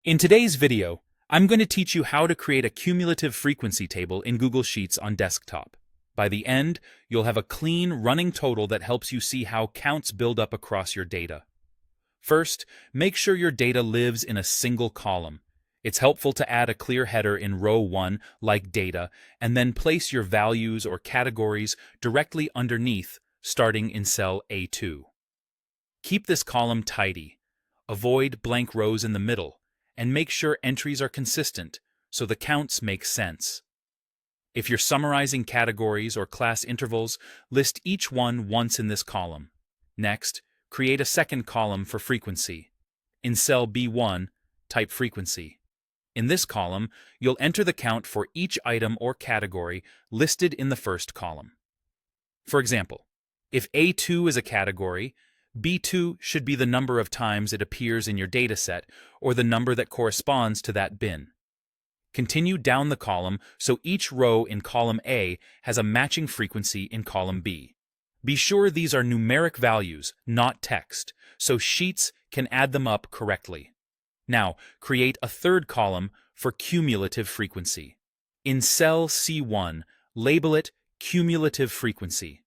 In today's video, I'm going to teach you how to create a cumulative frequency table in Google Sheets on desktop. By the end, you'll have a clean, running total that helps you see how counts build up across your data. First, make sure your data lives in a single column. It's helpful to add a clear header in row 1, like data, and then place your values or categories directly underneath, starting in cell A2. Keep this column tidy. Avoid blank rows in the middle, and make sure entries are consistent so the counts make sense. If you're summarizing categories or class intervals, list each one once in this column. Next, create a second column for frequency. In cell B1, type frequency. In this column, you'll enter the count for each item or category listed in the first column. For example, if A2 is a category, B2 should be the number of times it appears in your dataset or the number that corresponds to that bin. Continue down the column so each row in column A has a matching frequency in column B. Be sure these are numeric values, not text, so Sheets can add them up correctly. Now, create a third column for cumulative frequency. In cell C1, label it Cumulative Frequency.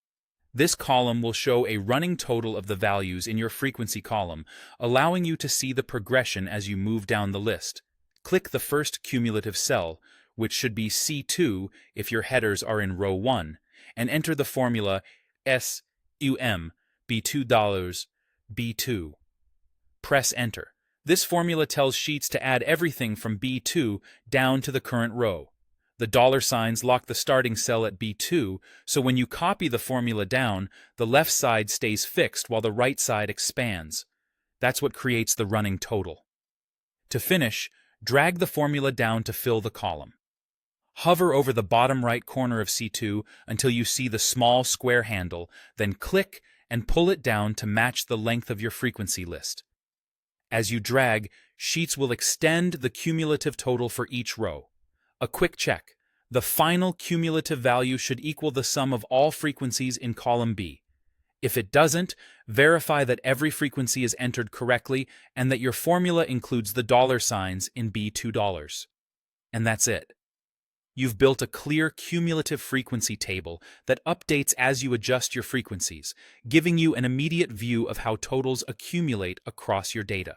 This column will show a running total of the values in your frequency column, allowing you to see the progression as you move down the list. Click the first cumulative cell, which should be C2 if your headers are in row 1, and enter the formula SUM B2 B2. Press Enter. This formula tells Sheets to add everything from B2 down to the current row. The dollar signs lock the starting cell at B2, so when you copy the formula down, the left side stays fixed while the right side expands. That's what creates the running total. To finish, drag the formula down to fill the column. Hover over the bottom right corner of C2 until you see the small square handle, then click and pull it down to match the length of your frequency list. As you drag, Sheets will extend the cumulative total for each row. A quick check. The final cumulative value should equal the sum of all frequencies in column B. If it doesn't, verify that every frequency is entered correctly and that your formula includes the dollar signs in B2. And that's it. You've built a clear cumulative frequency table that updates as you adjust your frequencies, giving you an immediate view of how totals accumulate across your data.